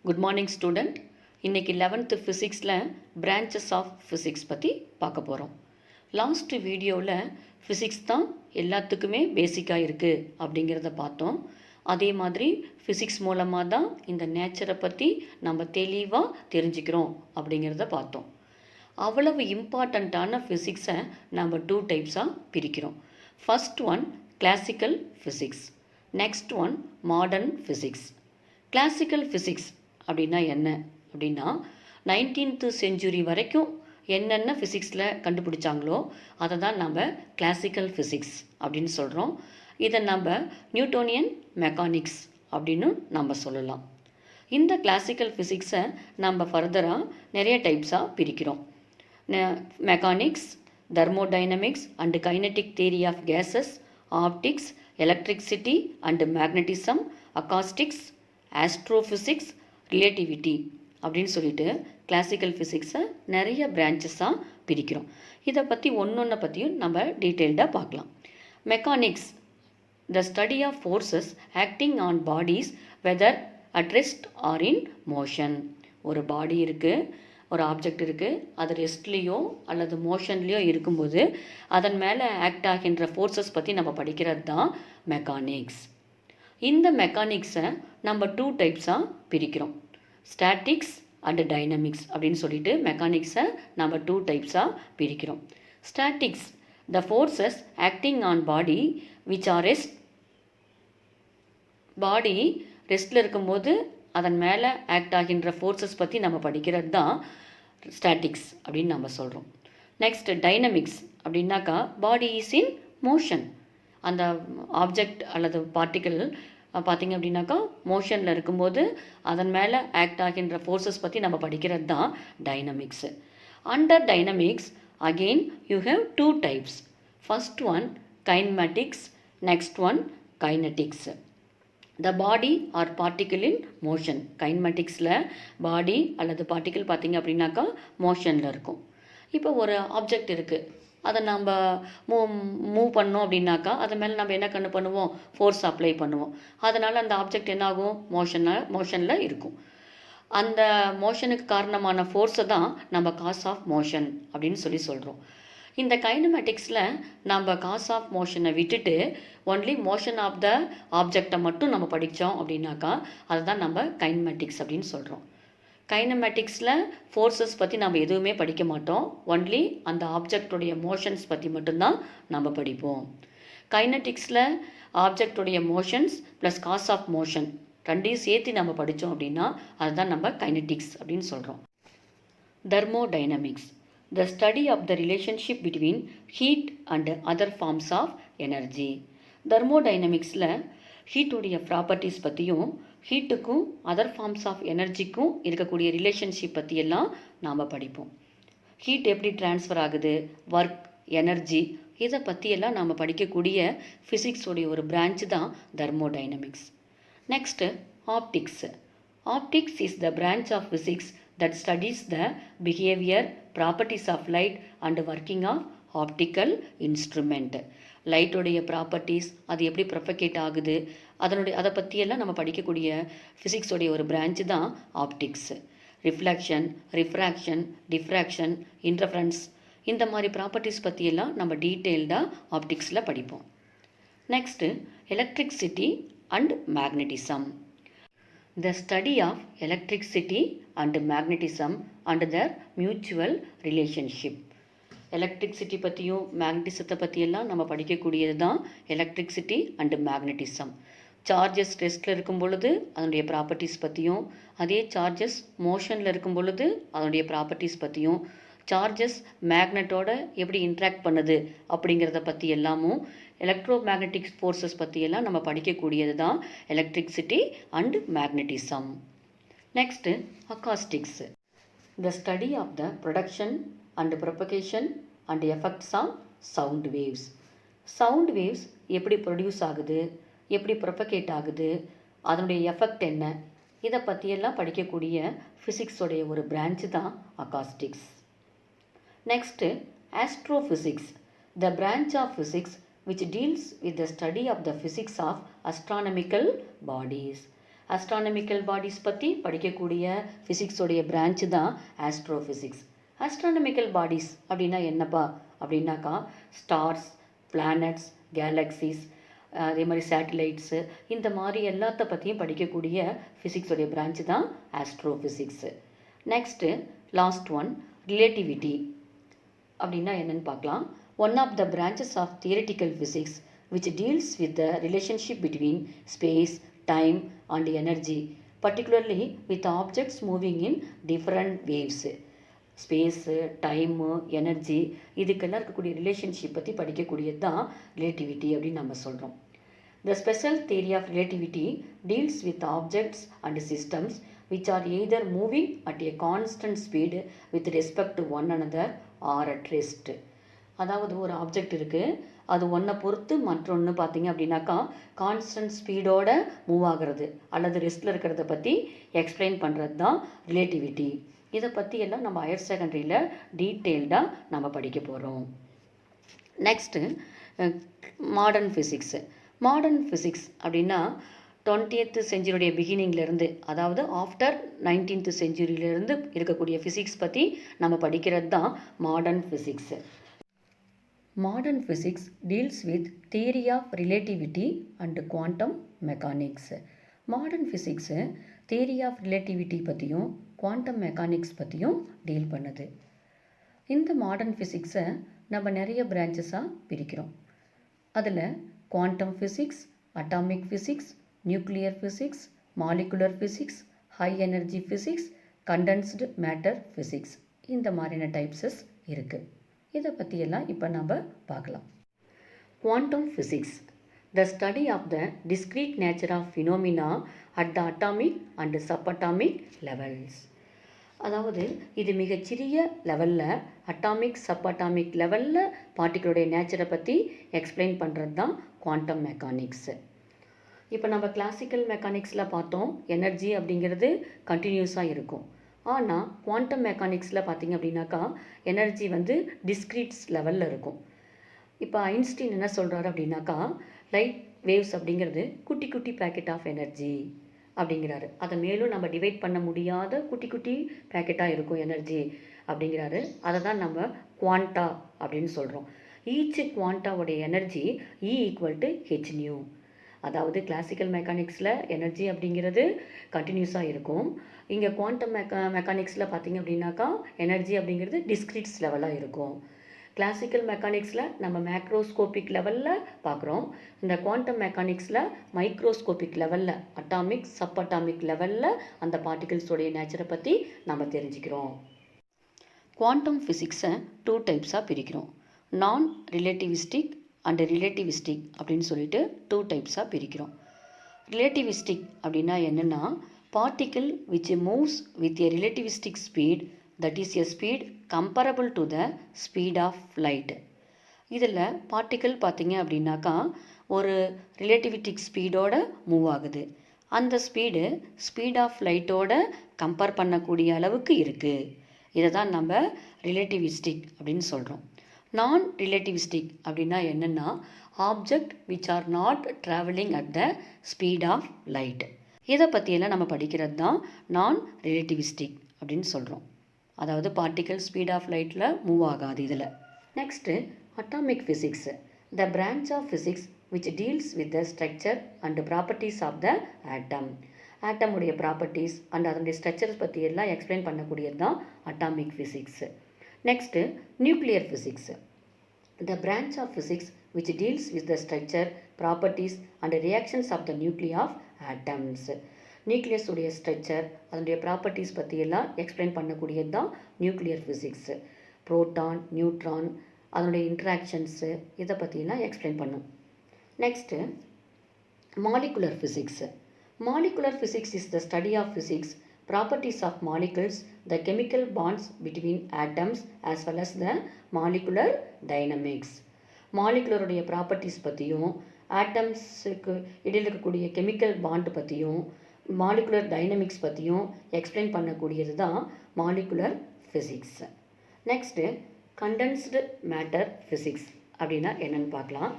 Good morning student. இன்றைக்கி 11th ஃபிசிக்ஸில் branches of physics பற்றி பார்க்க போகிறோம். லாஸ்ட்டு வீடியோவில் ஃபிசிக்ஸ் தான் எல்லாத்துக்குமே பேசிக்காக இருக்குது அப்படிங்கிறத பார்த்தோம். அதே மாதிரி ஃபிசிக்ஸ் மூலமாக தான் இந்த நேச்சரை பற்றி நம்ம தெளிவாக தெரிஞ்சுக்கிறோம் அப்படிங்கிறத பார்த்தோம். அவ்வளவு இம்பார்ட்டண்ட்டான ஃபிசிக்ஸை நம்ம 2 டைப்ஸாக பிரிக்கிறோம். First one classical physics, next one modern physics. Classical physics அப்படின்னா என்ன அப்படின்னா 19th செஞ்சுரி வரைக்கும் என்னென்ன ஃபிசிக்ஸில் கண்டுபிடிச்சாங்களோ அதை தான் நம்ம கிளாசிக்கல் ஃபிசிக்ஸ் அப்படின்னு சொல்கிறோம். இதை நம்ம நியூட்டோனியன் மெக்கானிக்ஸ் அப்படின்னு நம்ம சொல்லலாம். இந்த கிளாசிக்கல் ஃபிசிக்ஸை நம்ம ஃபர்தராக நிறைய டைப்ஸாக பிரிக்கிறோம். Mechanics, thermodynamics and kinetic theory of gases, optics, electricity and magnetism, acoustics, astrophysics, relativity அப்படின்னு சொல்லிட்டு கிளாசிக்கல் ஃபிசிக்ஸை நிறைய பிரான்ச்சஸாக பிரிக்கிறோம். இதை பற்றி ஒன்றொன்றை பற்றியும் நம்ம டீட்டெயில்டாக பார்க்கலாம். Mechanics, the study of forces acting on bodies whether at rest or in motion. ஒரு பாடி இருக்குது, ஒரு ஆப்ஜெக்ட் இருக்குது, அது ரெஸ்ட்லேயோ அல்லது மோஷன்லேயோ இருக்கும்போது அதன் மேலே ஆக்ட் ஆகின்ற ஃபோர்ஸஸ் பற்றி நம்ம படிக்கிறது தான் மெக்கானிக்ஸ். இந்த மெக்கானிக்ஸை நம்ம 2 டைப்ஸாக பிரிக்கிறோம். ஸ்டாட்டிக்ஸ் அண்டு டைனமிக்ஸ் அப்படின்னு சொல்லிட்டு மெக்கானிக்ஸை நம்ம 2 டைப்ஸாக பிரிக்கிறோம். Statics, the forces acting on body which are rest. Body ரெஸ்ட்டில் இருக்கும்போது அதன் மேலே ஆக்ட் ஆகின்ற ஃபோர்ஸஸ் பற்றி நம்ம படிக்கிறது தான் ஸ்டாட்டிக்ஸ் அப்படின்னு நம்ம சொல்கிறோம். நெக்ஸ்ட் டைனமிக்ஸ் அப்படின்னாக்கா பாடி இஸ் இன் மோஷன். அந்த ஆப்ஜெக்ட் அல்லது பார்ட்டிக்கல் பார்த்திங்க அப்படின்னாக்கா மோஷனில் இருக்கும்போது அதன் மேலே ஆக்ட் ஆகின்ற ஃபோர்ஸஸ் பற்றி நம்ம படிக்கிறது தான் dynamics. Under dynamics again you have 2 types. First one kinematics, next one kinetics. The body or particle in motion. கைனமேட்டிக்ஸில் பாடி அல்லது பார்ட்டிக்கிள் பார்த்திங்க அப்படின்னாக்கா மோஷனில் இருக்கும். இப்போ ஒரு ஆப்ஜெக்ட் இருக்குது, அதை நம்ம மூவ் பண்ணோம் அப்படின்னாக்கா அது மேலே நம்ம என்ன பண்ணுவோம், ஃபோர்ஸ் அப்ளை பண்ணுவோம். அதனால் அந்த ஆப்ஜெக்ட் என்ன ஆகும், மோஷனில் இருக்கும். அந்த மோஷனுக்கு காரணமான ஃபோர்ஸை தான் நம்ம காஸ் ஆஃப் மோஷன் அப்படின்னு சொல்கிறோம். இந்த கைனமேட்டிக்ஸில் நம்ம காஸ் ஆஃப் மோஷனை விட்டுட்டு ஒன்லி மோஷன் ஆஃப் த ஆப்ஜெக்டை மட்டும் நம்ம படித்தோம் அப்படின்னாக்கா அதுதான் நம்ம கைனமேட்டிக்ஸ் அப்படின்னு சொல்கிறோம். கைனமேட்டிக்ஸில் ஃபோர்ஸஸ் பற்றி நம்ம எதுவுமே படிக்க மாட்டோம். ஒன்லி அந்த ஆப்ஜெக்டுடைய மோஷன்ஸ் பற்றி மட்டும்தான் நம்ம படிப்போம். கைனட்டிக்ஸில் ஆப்ஜெக்டுடைய motions plus cause of motion ரெண்டையும் சேர்த்து நம்ம படித்தோம் அப்படின்னா அதுதான் நம்ம கைனட்டிக்ஸ் அப்படின்னு சொல்கிறோம். Thermodynamics, the study of the relationship between heat and other forms of energy. தெர்மோடைனமிக்ஸில் ஹீட்டுடைய ப்ராப்பர்ட்டிஸ் பற்றியும் ஹீட்டுக்கும் அதர் ஃபார்ம்ஸ் ஆஃப் எனர்ஜிக்கும் இருக்கக்கூடிய ரிலேஷன்ஷிப் பற்றியெல்லாம் நாம் படிப்போம். ஹீட் எப்படி டிரான்ஸ்ஃபர் ஆகுது, ஒர்க், எனர்ஜி, இதை பற்றியெல்லாம் நாம் படிக்கக்கூடிய ஃபிசிக்ஸோடைய ஒரு பிரான்ச் தான் thermodynamics. Next optics. Optics is the branch of physics that studies the behaviour, properties of light and working of optical instrument. லைட்டோடைய ப்ராப்பர்ட்டிஸ், அது எப்படி ப்ரொபகேட் ஆகுது, அதை பற்றியெல்லாம் நம்ம படிக்கக்கூடிய ஃபிசிக்ஸோடைய ஒரு பிரான்ச்சு தான் optics. Reflection, refraction, diffraction, interference, இந்த மாதிரி ப்ராப்பர்ட்டிஸ் பற்றியெல்லாம் நம்ம டீட்டெயில்டாக ஆப்டிக்ஸில் படிப்போம். Next electricity and magnetism. The study of electricity and magnetism and their mutual relationship. Electricity பற்றியும் மேக்னட்டிசத்தை பற்றியெல்லாம் நம்ம படிக்கக்கூடியது தான் எலக்ட்ரிசிட்டி அண்டு மேக்னட்டிசம். சார்ஜஸ் ரெஸ்ட்டில் இருக்கும் பொழுது அதனுடைய ப்ராப்பர்ட்டிஸ் பற்றியும், அதே சார்ஜஸ் மோஷனில் இருக்கும் பொழுது அதனுடைய ப்ராப்பர்ட்டிஸ் பற்றியும், சார்ஜஸ் மேக்னட்டோட எப்படி இன்ட்ராக்ட் பண்ணுது அப்படிங்கிறத பற்றி எல்லாமும், எலக்ட்ரோ மேக்னட்டிக் ஃபோர்ஸஸ் பற்றியெல்லாம் நம்ம படிக்கக்கூடியது தான் electricity and magnetism. Next acoustics, the study of the production and propagation and effects of sound waves. Sound waves எப்படி ப்ரொடியூஸ் ஆகுது, எப்படி ப்ரொபகேட் ஆகுது, அதனுடைய எஃபெக்ட் என்ன, இதை பற்றியெல்லாம் படிக்கக்கூடிய ஃபிசிக்ஸோடைய ஒரு பிரான்ச்சு தான் acoustics. Next astrophysics, the branch of physics which deals with the study of the physics of astronomical bodies. Astronomical bodies பற்றி படிக்கக்கூடிய ஃபிசிக்ஸோடைய பிரான்ச்சு தான் ஆஸ்ட்ரோஃபிசிக்ஸ். அஸ்ட்ரானமிக்கல் பாடிஸ் அப்படின்னா என்னப்பா அப்படின்னாக்கா ஸ்டார்ஸ், பிளானட்ஸ், கேலக்ஸிஸ், அதே மாதிரி சேட்டிலைட்ஸு, இந்த மாதிரி எல்லாத்த பற்றியும் படிக்கக்கூடிய ஃபிசிக்ஸோடைய பிரான்ச்சு தான் astrophysics. Next last one relativity அப்படின்னா என்னென்னு பார்க்கலாம். One of the branches of theoretical physics which deals with the relationship between space, time and energy, particularly with objects moving in different waves. Space, time, energy, இதுக்கெல்லாம் இருக்கக்கூடிய relationship பற்றி படிக்கக்கூடியது தான் relativity அப்படின்னு நம்ம சொல்கிறோம். The special theory of relativity deals with objects and systems which are either moving at a constant speed with respect to one another or at rest. அதாவது ஒரு object இருக்குது, அது ஒன்றை பொறுத்து மற்றொன்று பார்த்தீங்க அப்படின்னாக்கா கான்ஸ்டன்ட் ஸ்பீடோட மூவ் ஆகிறது அல்லது ரெஸ்ட்டில் இருக்கிறத பற்றி எக்ஸ்பிளைன் பண்ணுறது தான் ரிலேட்டிவிட்டி. இதை பற்றி எல்லாம் நம்ம ஹையர் செகண்டரியில் டீட்டெயில்டாக நம்ம படிக்க போகிறோம். Next modern physics. Modern physics அப்படின்னா 20th செஞ்சுரியுடைய பிகினிங்லேருந்து, அதாவது ஆஃப்டர் 19th செஞ்சுரியிலேருந்து இருக்கக்கூடிய ஃபிசிக்ஸ் பற்றி நம்ம படிக்கிறது தான் modern physics. Modern physics deals with theory of relativity and quantum mechanics. Modern physics theory of relativity பற்றியும் குவாண்டம் மெக்கானிக்ஸ் பற்றியும் டீல் பண்ணுது. இந்த மாடர்ன் ஃபிசிக்ஸை நம்ம நிறைய பிரான்ச்சஸாக பிரிக்கிறோம். அதில் quantum physics, atomic physics, nuclear physics, molecular physics, high energy physics, condensed matter physics, இந்த மாதிரியான டைப்ஸஸ் இருக்குது. இதை பற்றியெல்லாம் இப்போ நம்ம பார்க்கலாம். Quantum physics, the study of the discrete nature of phenomena at the atomic and subatomic levels. அதாவது இது மிகச்சிறிய லெவலில், அட்டாமிக் சப்அட்டாமிக் லெவலில் பார்ட்டிகளுடைய நேச்சரை பற்றி எக்ஸ்பிளைன் பண்ணுறது தான் குவாண்டம் மெக்கானிக்ஸு. இப்போ நம்ம கிளாசிக்கல் மெக்கானிக்ஸில் பார்த்தோம், எனர்ஜி அப்படிங்கிறது கண்டினியூஸாக இருக்கும். ஆனால் குவாண்டம் மெக்கானிக்ஸில் பார்த்திங்க அப்படின்னாக்கா எனர்ஜி வந்து டிஸ்க்ரீட்ஸ் லெவலில் இருக்கும். இப்போ ஐன்ஸ்டீன் என்ன சொல்கிறாரு அப்படின்னாக்கா லைட் வேவ்ஸ் அப்படிங்கிறது குட்டி குட்டி பேக்கெட் ஆஃப் எனர்ஜி அப்படிங்கிறாரு. அதை மேலும் நம்ம டிவைட் பண்ண முடியாத குட்டி குட்டி பேக்கெட்டாக இருக்கும் எனர்ஜி அப்படிங்கிறாரு. அதை தான் நம்ம குவாண்டா அப்படின்னு சொல்கிறோம். ஈச் குவாண்டாவுடைய எனர்ஜி E = hν. அதாவது கிளாசிக்கல் மெக்கானிக்ஸில் எனர்ஜி அப்படிங்கிறது கண்டினியூஸாக இருக்கும். இங்கே குவாண்டம் மெக்கானிக்ஸில் பார்த்திங்க அப்படின்னாக்கா எனர்ஜி அப்படிங்கிறது டிஸ்க்ரீட்ஸ் லெவலாக இருக்கும். கிளாசிக்கல் மெக்கானிக்ஸில் நம்ம மேக்ரோஸ்கோபிக் லெவலில் பார்க்குறோம். இந்த குவாண்டம் மெக்கானிக்ஸில் மைக்ரோஸ்கோபிக் லெவலில், அட்டாமிக் சப்அட்டாமிக் லெவலில் அந்த பார்ட்டிகிள்ஸோடைய நேச்சரை பற்றி நம்ம தெரிஞ்சுக்கிறோம். குவாண்டம் ஃபிசிக்ஸை 2 டைப்ஸாக பிரிக்கிறோம். நான் ரிலேட்டிவிஸ்டிக் அண்ட் ரிலேட்டிவிஸ்டிக் அப்படின்னு சொல்லிட்டு 2 டைப்ஸாக பிரிக்கிறோம். ரிலேட்டிவிஸ்டிக் அப்படின்னா என்னென்னா particle which moves with a relativistic speed, that is a speed comparable to the speed of light. இதில் பார்ட்டிக்கிள் பார்த்திங்க அப்படின்னாக்கா ஒரு ரிலேட்டிவிஸ்டிக் ஸ்பீடோட மூவ் ஆகுது. அந்த ஸ்பீட் ஆஃப் லைட்டோட கம்பேர் பண்ணக்கூடிய அளவுக்கு இருக்குது. இதை தான் நம்ம ரிலேட்டிவிஸ்டிக் அப்படின்னு சொல்கிறோம். நான் ரிலேட்டிவிஸ்டிக் அப்படின்னா என்னென்னா object which are not travelling at the speed of light. இதை பற்றியெல்லாம் நம்ம படிக்கிறது தான் நான் ரிலேட்டிவிஸ்டிக் அப்படின்னு சொல்கிறோம். அதாவது பார்ட்டிக்கல் ஸ்பீட் ஆஃப் லைட்டில் மூவ் ஆகாது இதில். Next atomic physics, the branch of physics which deals with the structure and properties of the atom. ஆட்டமுடைய ப்ராப்பர்ட்டிஸ் அண்ட் அதனுடைய ஸ்ட்ரக்சர்ஸ் பற்றி எல்லாம் எக்ஸ்பிளைன் பண்ணக்கூடியது தான் atomic physics. Next nuclear physics, the branch of physics which deals with the structure, properties and reactions of the nuclei of atoms. Nucleus உடைய structure, அதனுடைய properties பற்றியெல்லாம் எக்ஸ்பிளைன் பண்ணக்கூடியது தான் நியூக்ளியர் ஃபிசிக்ஸு. ப்ரோட்டான், நியூட்ரான், அதனுடைய இன்ட்ராக்ஷன்ஸு, இதை பற்றியெல்லாம் எக்ஸ்பிளைன் பண்ணும். Next molecular physics. Molecular physics is the study of physics, properties of molecules, the chemical bonds between atoms as well as the molecular dynamics. மாலிகுலருடைய properties பற்றியும், ஆட்டம்ஸுக்கு இடையில் இருக்கக்கூடிய கெமிக்கல் பாண்ட் பற்றியும், மாலிகுலர் டைனமிக்ஸ் பற்றியும் எக்ஸ்பிளைன் பண்ணக்கூடியது தான் molecular physics. Next condensed matter physics அப்படின்னா என்னென்னு பார்க்கலாம்.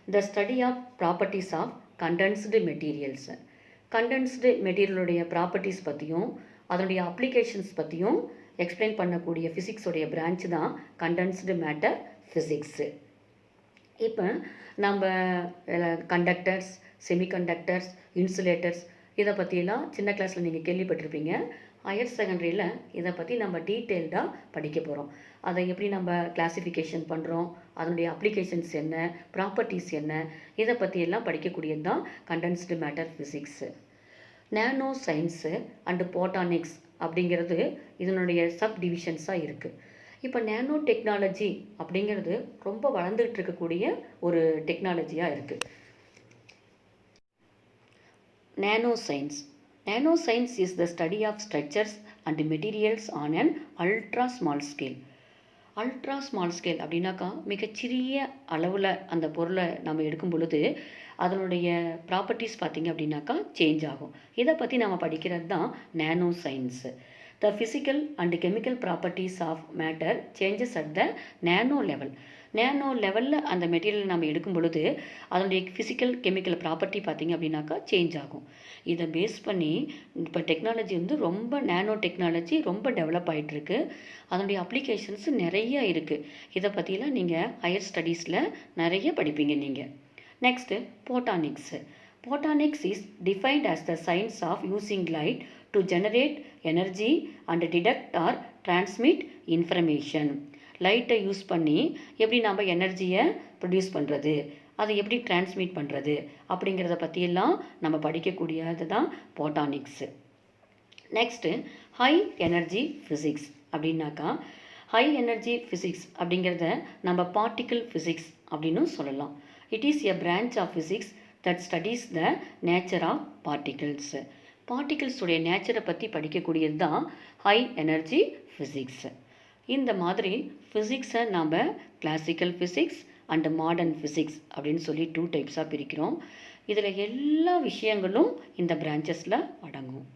The study of properties of condensed materials. Condensed மெட்டீரியலுடைய ப்ராப்பர்ட்டிஸ் பற்றியும் அதனுடைய அப்ளிகேஷன்ஸ் பற்றியும் எக்ஸ்பிளைன் பண்ணக்கூடிய ஃபிசிக்ஸோடைய பிரான்ச் தான் கண்டென்ஸ்டு மேட்டர் ஃபிசிக்ஸு. இப்போ நம்ம கண்டக்டர்ஸ், செமிகண்டக்டர்ஸ், இன்சுலேட்டர்ஸ் இதை பற்றியெல்லாம் சின்ன கிளாஸில் நீங்கள் கேள்விப்பட்டிருப்பீங்க. ஹையர் செகண்டரியில் இதை பற்றி நம்ம டீட்டெயில்டாக படிக்க போகிறோம். அதை எப்படி நம்ம கிளாஸிஃபிகேஷன் பண்ணுறோம், அதனுடைய அப்ளிகேஷன்ஸ் என்ன, ப்ராப்பர்ட்டிஸ் என்ன, இதை பற்றியெல்லாம் படிக்கக்கூடியது தான் condensed matter physics. Nano science and photonics அப்படிங்கிறது இதனுடைய சப் டிவிஷன்ஸாக இருக்குது. இப்போ நேனோ டெக்னாலஜி அப்படிங்கிறது ரொம்ப வளர்ந்துகிட்டு இருக்கக்கூடிய ஒரு டெக்னாலஜியாக இருக்குது. Nanoscience. Nanoscience is the study of structures and materials on an ultra small scale. Ultra small scale அப்படின்னாக்கா மிகச்சிறிய அளவில் அந்த பொருளை நம்ம எடுக்கும் பொழுது அதனுடைய ப்ராப்பர்ட்டிஸ் பார்த்திங்க அப்படின்னாக்கா சேஞ்ச் ஆகும். இதை பற்றி நம்ம படிக்கிறது தான் nano science. The physical and chemical properties of matter changes at the nano level. Nano லெவலில் அந்த மெட்டீரியல் நம்ம எடுக்கும் பொழுது அதனுடைய ஃபிசிக்கல் கெமிக்கல் ப்ராப்பர்ட்டி பார்த்திங்க அப்படின்னாக்கா சேஞ்ச் ஆகும். இதை பேஸ் பண்ணி இப்போ டெக்னாலஜி வந்து ரொம்ப நேனோ டெக்னாலஜி ரொம்ப டெவலப் ஆகிட்டுருக்கு. அதனுடைய அப்ளிகேஷன்ஸ் நிறைய இருக்குது. இதை பற்றிலாம் நீங்கள் ஹையர் ஸ்டடீஸில் நிறைய படிப்பீங்க நீங்கள். Next போட்டானிக்ஸு. Photonics is defined as the science of using light to generate energy and detect or transmit information. லைட்டை யூஸ் பண்ணி எப்படி நம்ம எனர்ஜியை ப்ரொடியூஸ் பண்ணுறது, அதை எப்படி டிரான்ஸ்மிட் பண்ணுறது அப்படிங்கிறத பற்றியெல்லாம் நம்ம படிக்கக்கூடியது தான் photonics. Next high energy physics அப்படின்னாக்கா ஹை எனர்ஜி ஃபிசிக்ஸ் அப்படிங்கிறத நம்ம பார்ட்டிக்கிள் ஃபிசிக்ஸ் அப்படின்னு சொல்லலாம். It is a branch of physics that studies the nature of particles. பார்ட்டிகிள்ஸுடைய நேச்சரை பற்றி படிக்கக்கூடியது தான் ஹை எனர்ஜி ஃபிசிக்ஸ். இந்த மாதிரி ஃபிசிக்ஸை நாம் classical physics and modern physics அப்படின்னு சொல்லி 2 டைப்ஸாக பிரிக்கிறோம். இதில் எல்லா விஷயங்களும் இந்த பிரான்ச்சஸில் அடங்கும்.